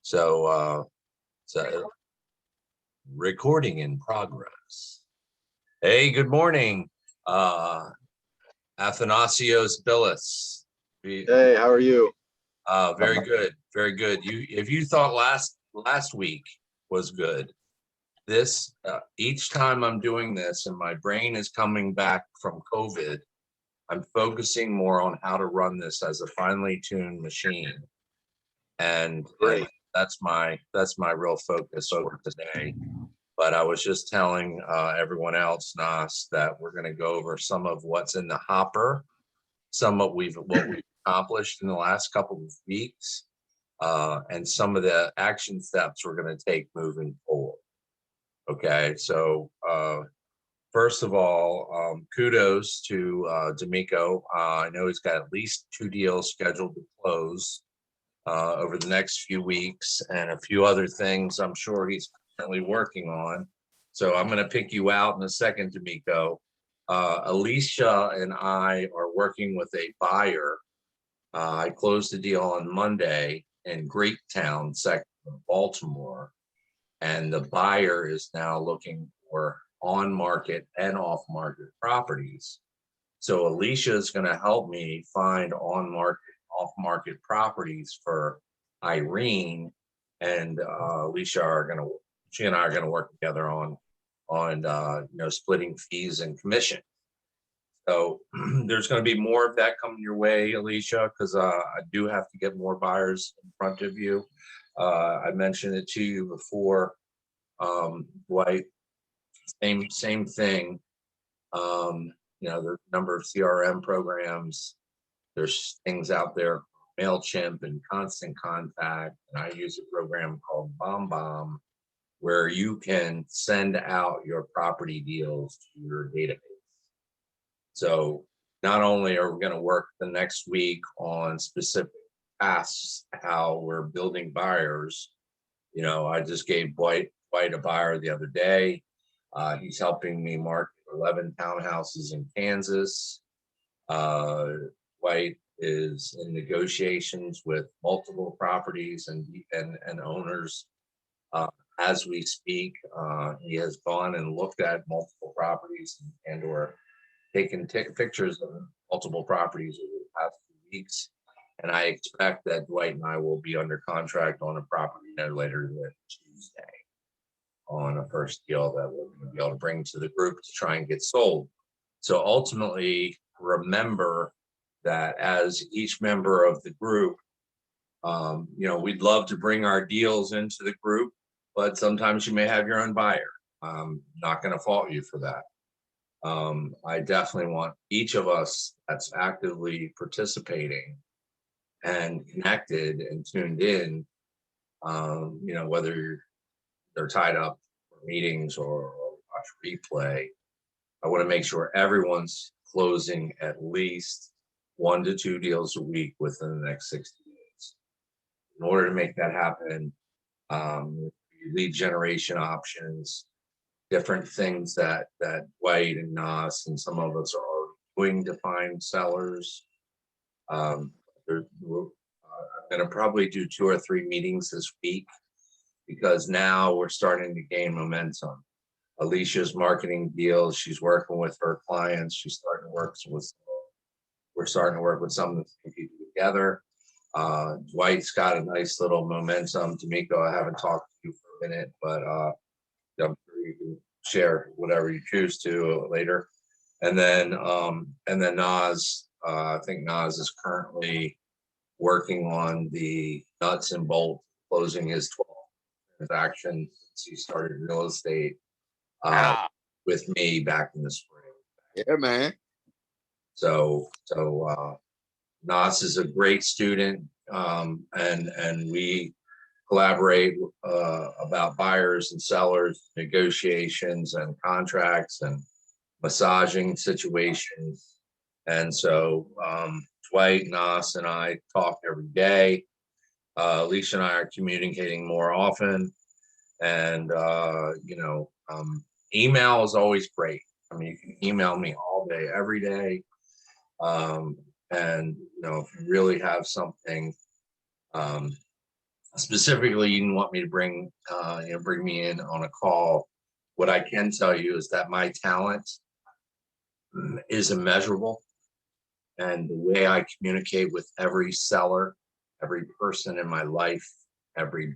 So recording in progress. Hey, good morning, uh, Athanasios Billis. Hey, how are you? Very good, very good. If you thought last week was good, this each time I'm doing this and my brain is coming back from COVID, I'm focusing more on how to run this as a finely tuned machine, and Great. that's my real focus for today. But I was just telling everyone else, Nas, that we're going to go over some of what's in the hopper, some of what we've accomplished in the last couple of weeks, and some of the action steps we're going to take moving forward. Okay, so first of all, kudos to D'Amico. I know he's got at least 2 deals scheduled to close over the next few weeks, and a few other things I'm sure he's currently working on. So I'm going to pick you out in a second, D'Amico. Alicia and I are working with a buyer. I closed the deal on Monday in Greektown section of Baltimore, and the buyer is now looking for on-market and off-market properties. So Alicia is going to help me find on-market, off-market properties for Irene, and Alicia are going to, she and I are going to work together on splitting fees and commission. So there's going to be more of that coming your way, Alicia, because I do have to get more buyers in front of you. I mentioned it to you before, Dwight. Same thing. The number of CRM programs. There's things out there, MailChimp and Constant Contact, and I use a program called BombBomb, where you can send out your property deals to your database. So not only are we going to work the next week on specific tasks, how we're building buyers. I just gave Dwight a buyer the other day. He's helping me market 11 townhouses in Kansas. Dwight is in negotiations with multiple properties and owners as we speak. He has gone and looked at multiple properties and or taken pictures of multiple properties over the past 2 weeks. And I expect that Dwight and I will be under contract on a property no later than Tuesday on a first deal that we're going to be able to bring to the group to try and get sold. So ultimately, remember that as each member of the group, we'd love to bring our deals into the group, but sometimes you may have your own buyer. I'm not going to fault you for that. I definitely want each of us that's actively participating and connected and tuned in, whether they're tied up for meetings or watch replay. I want to make sure everyone's closing at least 1 to 2 deals a week within the next 60 days. In order to make that happen, lead generation options, different things that Dwight and Nas and some of us are already doing to find sellers. I'm going to probably do 2 or 3 meetings this week because now we're starting to gain momentum. Alicia's marketing deals. She's working with her clients. We're starting to work with some of the people together. Dwight's got a nice little momentum. D'Amico, I haven't talked to you for a minute, but I'm sure you can share whatever you choose to later. And then Nas, I think Nas is currently working on the nuts and bolts, closing his 12 transaction since he started real estate with me back in the spring. Yeah, man. So Nas is a great student, and we collaborate about buyers and sellers, negotiations and contracts and massaging situations. And so Dwight, Nas, and I talk every day. Alicia and I are communicating more often, and email is always great. I mean, you can email me all day, every day. And if you really have something specifically, you didn't want me to bring me in on a call. What I can tell you is that my talent is immeasurable, and the way I communicate with every seller, every person in my life, every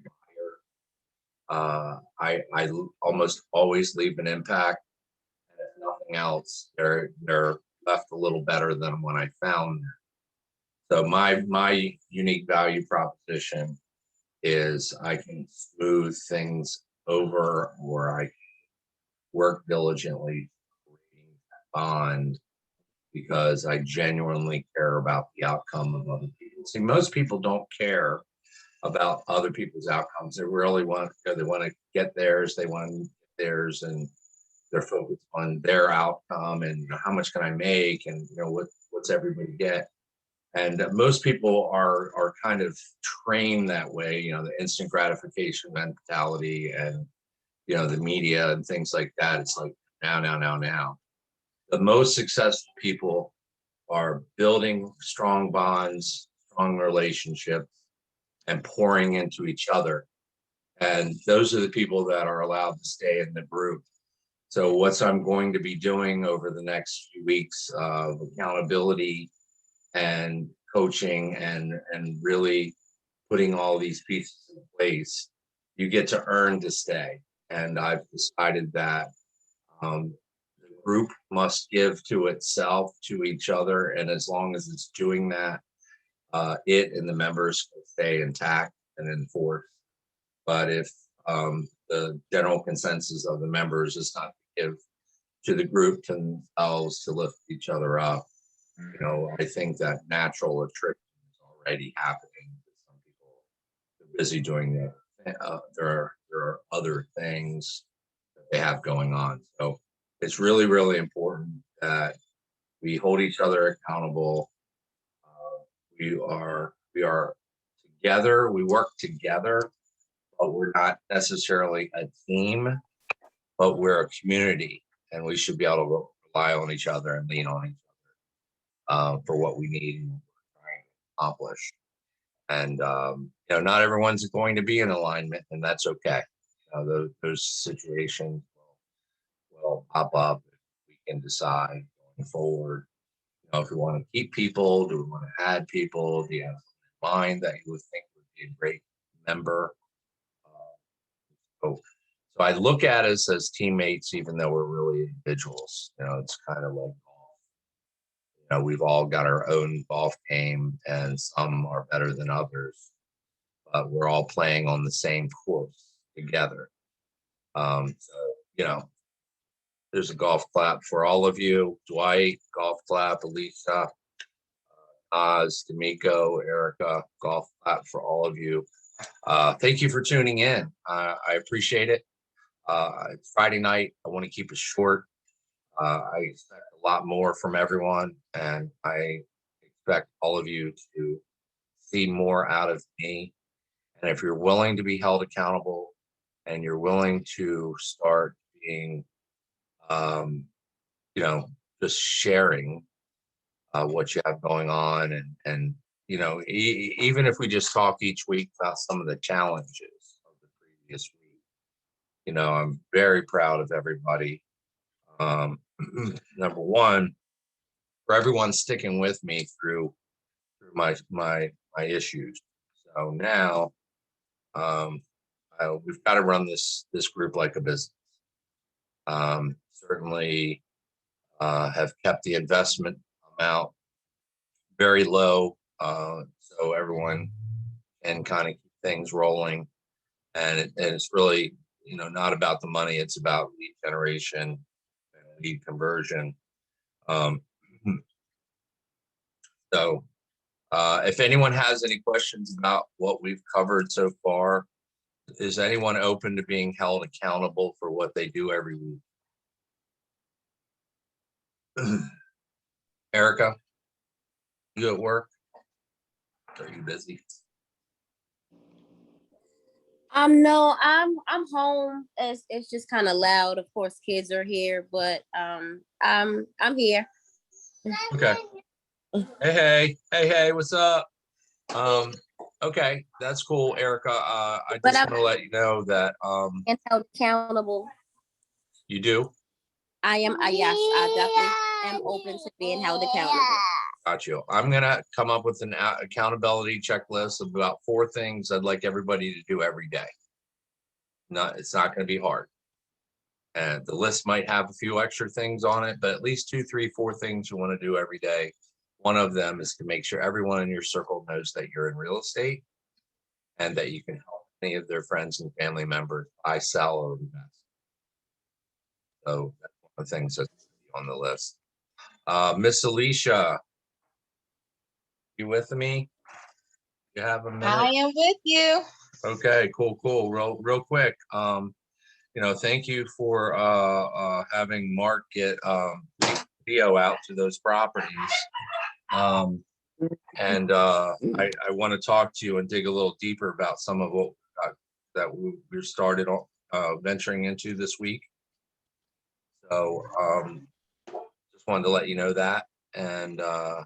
buyer, I almost always leave an impact. And if nothing else, they're left a little better than when I found them. So my unique value proposition is I can smooth things over, or I work diligently creating a bond because I genuinely care about the outcome of other people. See, most people don't care about other people's outcomes. They really they want to get theirs. They want to get theirs, and they're focused on their outcome and how much can I make, and what's everybody get. And most people are kind of trained that way, the instant gratification mentality, and the media and things like that. It's like now. The most successful people are building strong bonds, strong relationships, and pouring into each other. And those are the people that are allowed to stay in the group. So what I'm going to be doing over the next few weeks of accountability and coaching and really putting all these pieces in place, you get to earn to stay. And I've decided that the group must give to itself, to each other. And as long as it's doing that, it and the members can stay intact and enforced. But if the general consensus of the members is not to give to the group themselves to lift each other up, I think that natural attrition is already happening. Some people are busy doing that. There are other things that they have going on. So it's really, really important that we hold each other accountable. We are together. We work together, but we're not necessarily a team, but we're a community, and we should be able to rely on each other and lean on each other for what we need and what we're trying to accomplish. And not everyone's going to be in alignment, and that's okay. Those situations will pop up. We can decide going forward. If we want to keep people, do we want to add people? Do you have in mind that you would think would be a great member? So I look at us as teammates, even though we're really individuals. It's kind of like golf. We've all got our own golf game, and some are better than others, but we're all playing on the same course together. There's a golf clap for all of you. Dwight, golf clap. Elisa, Oz, D'Amico, Erica, golf clap for all of you. Thank you for tuning in. I appreciate it. It's Friday night. I want to keep it short. I expect a lot more from everyone, and I expect all of you to see more out of me. And if you're willing to be held accountable, and you're willing to start being, just sharing what you have going on, and even if we just talk each week about some of the challenges of the previous week, I'm very proud of everybody. Number one, for everyone sticking with me through my issues. So now we've got to run this group like a business. Certainly have kept the investment amount very low, so everyone can kind of keep things rolling. And it's really, not about the money. It's about lead generation and lead conversion. So if anyone has any questions about what we've covered so far, is anyone open to being held accountable for what they do every week? Erica, you at work? Are you busy? No, I'm home. It's just kind of loud. Of course, kids are here, but I'm here. Okay. Hey, what's up? Okay, that's cool, Erica. I But just I'm want to let you know that being held accountable. you do. Yes, I definitely am open to being held accountable. Got you. I'm gonna come up with an accountability checklist of about 4 things I'd like everybody to do every day. It's not gonna be hard. And the list might have a few extra things on it, but at least 2, 3, 4 things you want to do every day. One of them is to make sure everyone in your circle knows that you're in real estate and that you can help any of their friends and family members buy, sell, or invest. So that's one of the things that's on the list. Miss Alicia, you with me? You have a minute? I am with you. Okay, cool. Real quick. Thank you for having Mark get video out to those properties. And I want to talk to you and dig a little deeper about some of what that we're started venturing into this week. So just wanted to let you know that. And are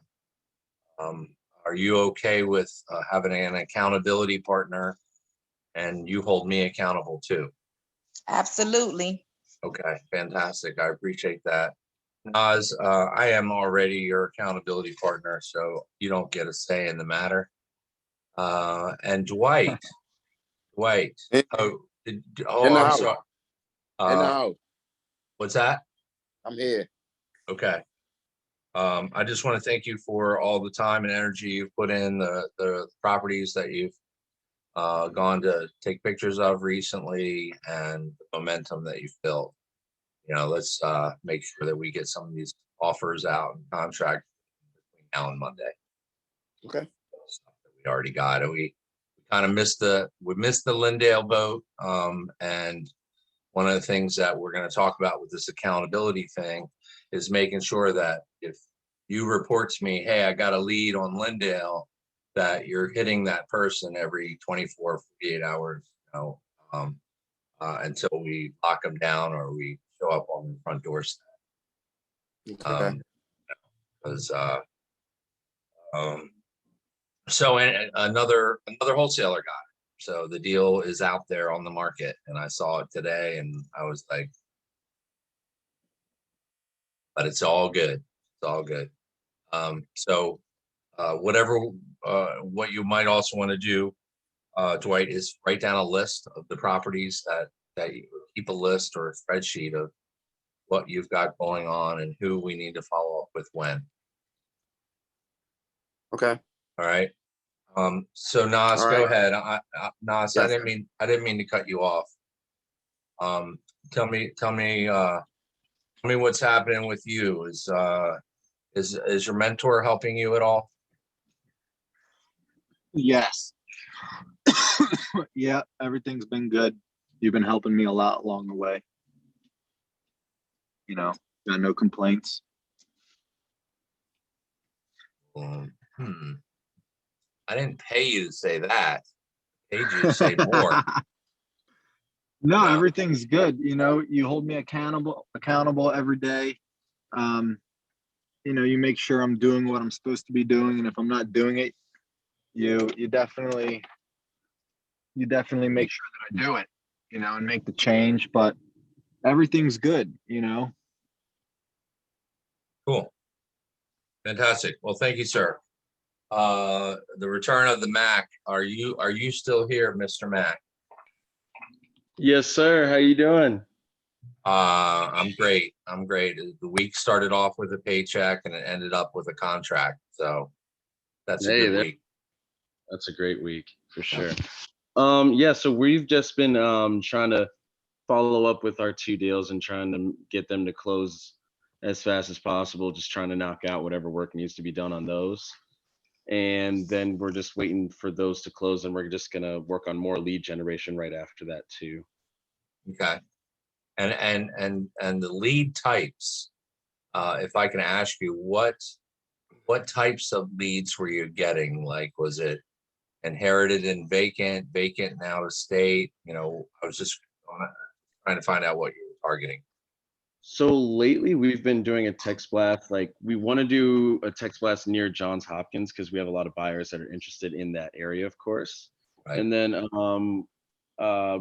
you okay with having an accountability partner and you hold me accountable too? Absolutely. Okay, fantastic. I appreciate that. Naz, I am already your accountability partner, so you don't get a say in the matter. And Dwight, In oh, in the I'm house. sorry. In the house. What's that? I'm here. Okay. I just want to thank you for all the time and energy you've put in the properties that you've gone to take pictures of recently and the momentum that you've built. Let's make sure that we get some of these offers out and contract between now and Monday. Okay. Stuff that we already got, and we kind of missed the Lindale boat. And one of the things that we're going to talk about with this accountability thing is making sure that if you report to me, hey, I got a lead on Lindale, that you're hitting that person every 24, 48 hours, until we lock them down or we show up on the front doorstep. Okay. So another wholesaler got it. So the deal is out there on the market, and I saw it today, and I was like, but it's all good. It's all good. So what you might also want to do, Dwight, is write down a list of the properties that you keep a list or a spreadsheet of what you've got going on and who we need to follow up with when. Okay. All right. So Nas, All go right. ahead. Nas, Yes. I didn't mean to cut you off. Tell me what's happening with you. Is your mentor helping you at all? Yes. Yeah, everything's been good. You've been helping me a lot along the way. Got no complaints. I didn't pay you to say that. I paid you to say more. No, No. everything's good. You hold me accountable every day. You make sure I'm doing what I'm supposed to be doing, and if I'm not doing it, you definitely make sure that I do it, and make the change. But everything's good, Cool. Fantastic. Well, thank you, sir. The return of the Mac. Are you still here, Mr. Mac? Yes, sir. How you doing? I'm great. The week started off with a paycheck and it ended up with a contract. So that's a good week. That's a great week for sure. Yeah, so we've just been trying to follow up with our 2 deals and trying to get them to close as fast as possible, just trying to knock out whatever work needs to be done on those. And then we're just waiting for those to close, and we're just gonna work on more lead generation right after that too. Okay. And the lead types, if I can ask you, what types of leads were you getting? Like, was it inherited and vacant and out of state? I was just trying to find out what you were targeting. So lately we've been doing a text blast. Like we want to do a text blast near Johns Hopkins because we have a lot of buyers that are interested in that area, of course. Right. And then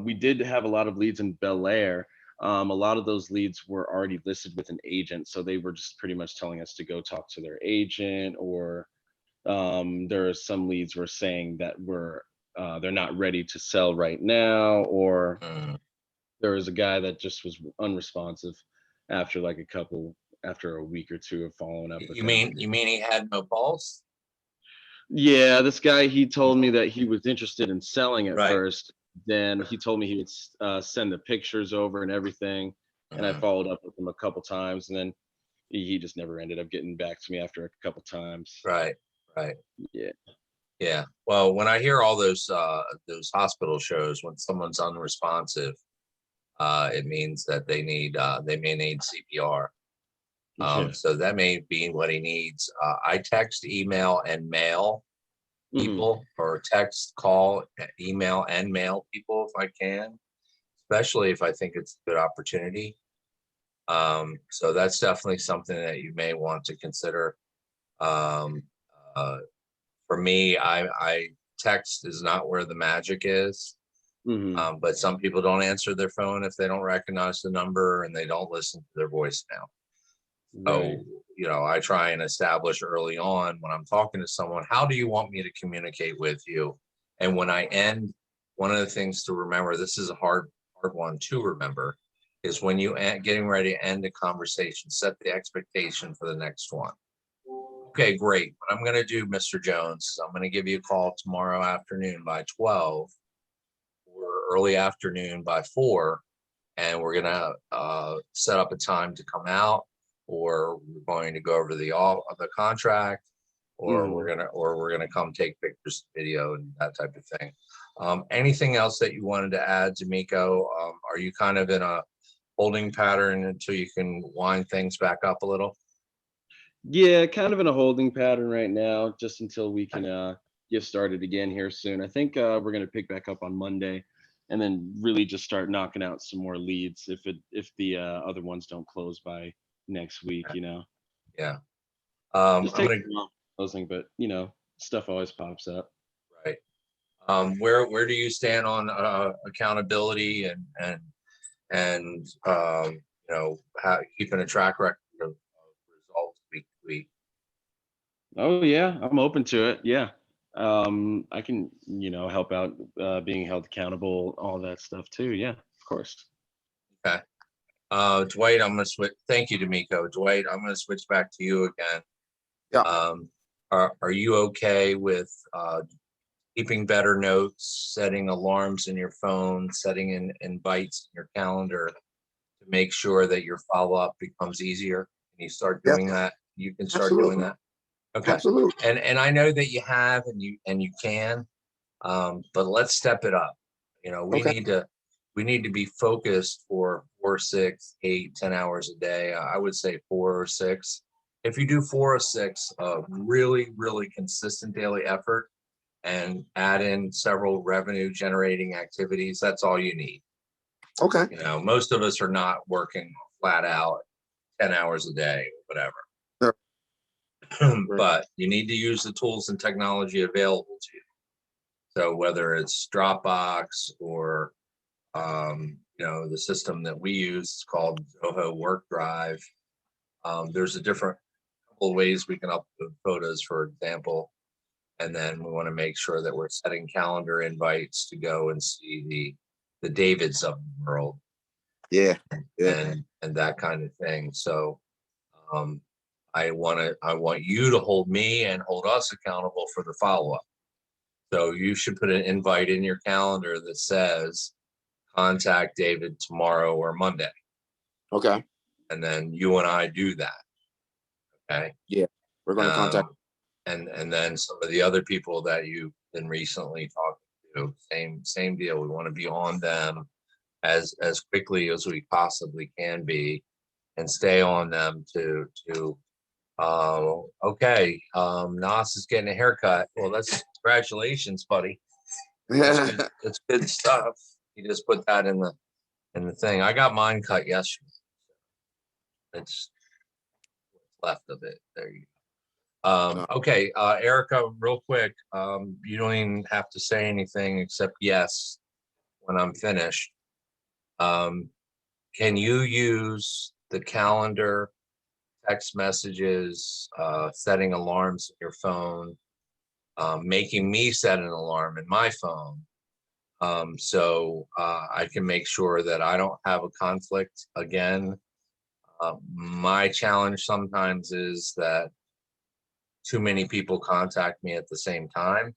we did have a lot of leads in Bel Air. A lot of those leads were already listed with an agent, so they were just pretty much telling us to go talk to their agent, or there are some leads were saying that they're not ready to sell right now, or Mm. there was a guy that just was unresponsive after after a week or two of following up with You him. mean he had no balls? Yeah, this guy, he told me that he was interested in selling at Right. first. Then he told me he would send the pictures over and everything. And I Mhm. followed up with him a couple times, and then he just never ended up getting back to me after a couple times. Right, right. Yeah. Yeah. Well, when I hear all those hospital shows, when someone's unresponsive, it means that they may need CPR. Yeah. So that may be what he needs. I text, email, and mail Mhm. people, or text, call, email, and mail people if I can, especially if I think it's a good opportunity. So that's definitely something that you may want to consider. Um, for me, I text is not where the magic is. Mhm. But some people don't answer their phone if they don't recognize the number, and they don't listen to their voicemail. Right. So, I try and establish early on when I'm talking to someone, how do you want me to communicate with you? And when I end, one of the things to remember, this is a hard one to remember, is when you getting ready to end a conversation, set the expectation for the next one. Okay, great. What I'm going to do, Mr. Jones, I'm going to give you a call tomorrow afternoon by 12, or early afternoon by 4, and we're going to set up a time to come out, or we're going to go over the contract, or we're Mhm. gonna come take pictures, video, and that type of thing. Anything else that you wanted to add, D'Amico? Are you kind of in a holding pattern until you can wind things back up a little? Yeah, kind of in a holding pattern right now, just until we can get started again here soon. I think we're gonna pick back up on Monday, and then really just start knocking out some more leads if the other ones don't close by next week. Yeah. Just I'm take gonna closing, but stuff always pops up. right. Where do you stand on accountability and keeping a track record of results week to week? Oh yeah, I'm open to it. Yeah. I can, help out being held accountable, all that stuff too. Yeah, of course. Okay. Dwight, I'm gonna switch. Thank you, D'Amico. Dwight, I'm gonna switch back to you again. Yeah. Are you okay with keeping better notes, setting alarms in your phone, setting in invites in your calendar to make sure that your follow-up becomes easier? Can you start Yeah. doing that? You can start doing Absolutely. that. Okay. Absolutely. And I know that you have, and you can, but let's step it up. Okay. We need to be focused for 4, 6, 8, 10 hours a day. I would say 4 or 6. If you do 4 or 6 of really, really consistent daily effort and add in several revenue generating activities, that's all you need. Okay. Most of us are not working flat out 10 hours a day, whatever. Sure. But you need to use the tools and technology available to you. So whether it's Dropbox or the system that we use called Zoho Work Drive, there's a different couple of ways we can upload photos, for example, and then we want to make sure that we're setting calendar invites to go and see the Davids of the world. Yeah. Yeah. and that kind of thing. So I want you to hold me and hold us accountable for the follow-up. So you should put an invite in your calendar that says contact David tomorrow or Monday. Okay. And then you and I do that. Okay. We're gonna contact. And then some of the other people that you've been recently talking to, same deal. We want to be on them as quickly as we possibly can be, and stay on them to okay, Nas is getting a haircut. Well, that's congratulations, buddy. That's good stuff. You just put that in the thing. I got mine cut yesterday. It's left of it. There you go. Okay, Erica, real quick, you don't even have to say anything except yes when I'm finished. Can you use the calendar, text messages, setting alarms on your phone, making me set an alarm in my phone? So I can make sure that I don't have a conflict again. My challenge sometimes is that too many people contact me at the same time.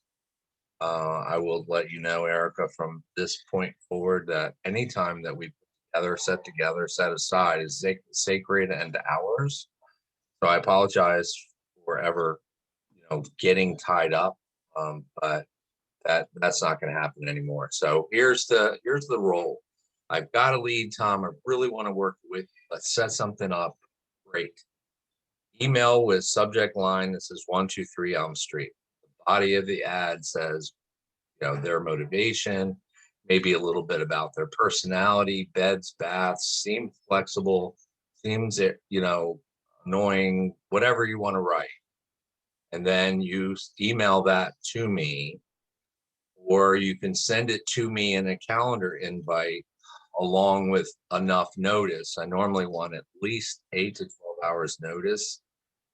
I will let you know, Erica, from this point forward, that anytime that we set aside is sacred and ours. So I apologize for ever, getting tied up. But that's not going to happen anymore. So here's the role. I've got a lead, Tom. I really want to work with you. Let's set something up. Great. Email with subject line that says 123 Elm Street. The body of the ad says, their motivation, maybe a little bit about their personality, beds, baths, seem flexible, seems, annoying, whatever you want to write. And then you email that to me, or you can send it to me in a calendar invite along with enough notice. I normally want at least 8 to 12 hours notice,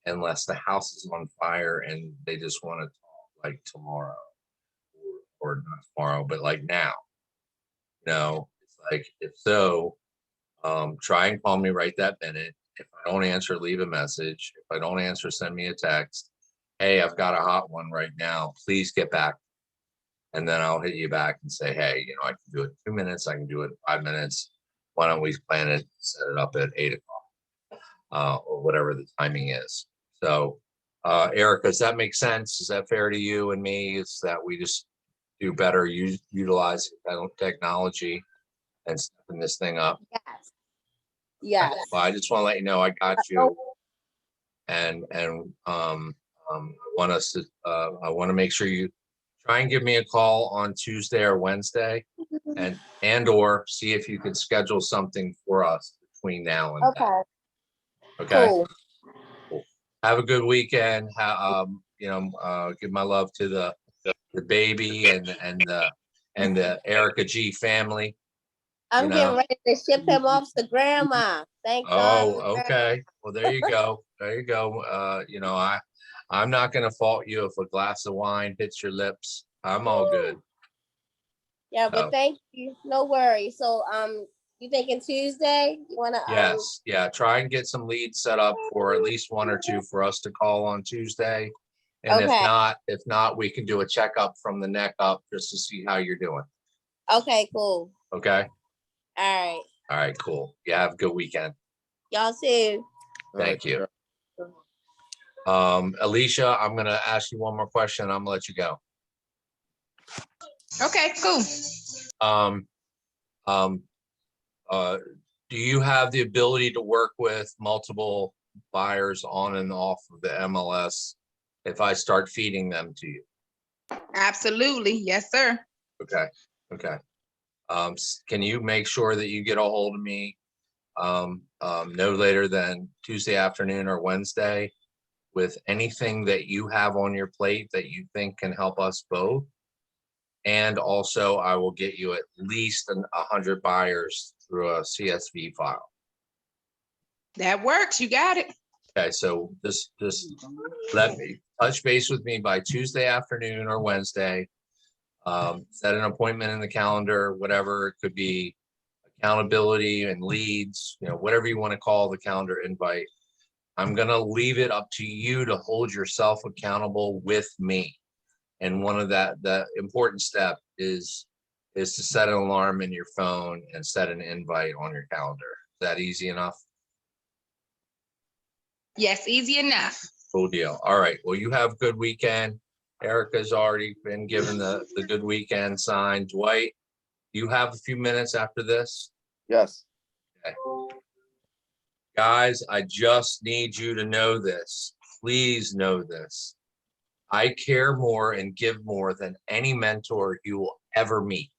unless the house is on fire and they just want to talk like tomorrow, or not tomorrow, but like now. It's like, if so, try and call me right that minute. If I don't answer, leave a message. If I don't answer, send me a text. Hey, I've got a hot one right now. Please get back. And then I'll hit you back and say, hey, I can do it in 2 minutes. I can do it in 5 minutes. Why don't we plan it, set it up at 8 o'clock, or whatever the timing is. So, Erica, does that make sense? Is that fair to you and me? Is that we just do better, utilize technology and stepping this thing up? Yes. Yes. Well, I just want to let you know I got you. And I want to make sure you try and give me a call on Tuesday or Wednesday, and or see if you can schedule something for us between now and then. Okay. Okay. Cool. Cool. Have a good weekend. Give my love to the baby and the Erica G family. I'm getting ready to ship him off to grandma. Thank God. Oh, okay. Well, there you go. There you go. I'm not gonna fault you if a glass of wine hits your lips. I'm all good. Yeah, but So, thank you. No worries. So, you thinking Tuesday? You wanna? yes, yeah. Try and get some leads set up for at least 1 or 2 for us to call on Tuesday. And Okay. if not, we can do a checkup from the neck up just to see how you're doing. Okay. Cool. Okay. All right. All right. Cool. Yeah. Have a good weekend. Y'all too. Thank you. Alicia, I'm gonna ask you one more question. I'm gonna let you go. Okay, cool. Do you have the ability to work with multiple buyers on and off of the MLS if I start feeding them to you? Absolutely. Yes, sir. Okay. Okay. Can you make sure that you get a hold of me no later than Tuesday afternoon or Wednesday with anything that you have on your plate that you think can help us both? And also, I will get you at least 100 buyers through a CSV file. That works. You got it. Okay, so just let me touch base with me by Tuesday afternoon or Wednesday. Set an appointment in the calendar, whatever it could be, accountability and leads, whatever you want to call the calendar invite. I'm gonna leave it up to you to hold yourself accountable with me. And one of the important step is to set an alarm in your phone and set an invite on your calendar. Is that easy enough? Yes, easy enough. Cool deal. All right. Well, you have a good weekend. Erica's already been given the good weekend sign. Dwight, you have a few minutes after this? Yes. Okay. Guys, I just need you to know this. Please know this. I care more and give more than any mentor you will ever meet.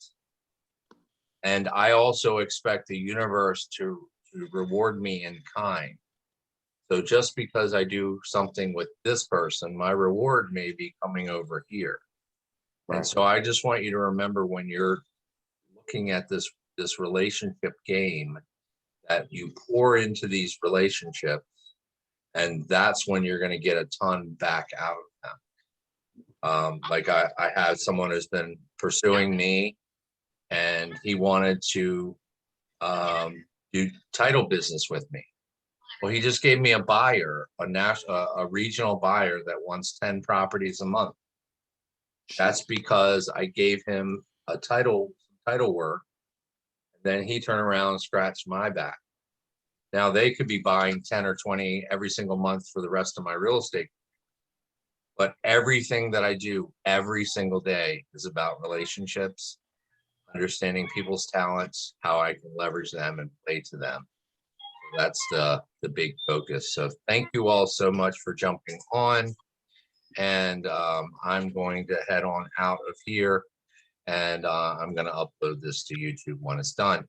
And I also expect the universe to reward me in kind. So just because I do something with this person, my reward may be coming over here. And Right. so I just want you to remember when you're looking at this relationship game, that you pour into these relationships, and that's when you're going to get a ton back out of them. Like I had someone who's been pursuing me, and he wanted to do title business with me. Well, he just gave me a buyer, a regional buyer that wants 10 properties a month. That's because I gave him a title work. Then he turned around and scratched my back. Now they could be buying 10 or 20 every single month for the rest of my real estate. But everything that I do every single day is about relationships, understanding people's talents, how I can leverage them and play to them. That's the big focus. So thank you all so much for jumping on. And I'm going to head on out of here, and I'm going to upload this to YouTube when it's done.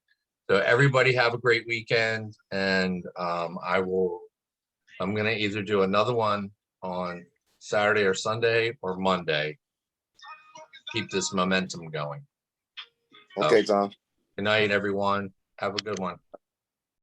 So everybody have a great weekend, and I'm going to either do another one on Saturday or Sunday or Monday. Keep this momentum going. Okay, Tom. Good night, everyone. Have a good one.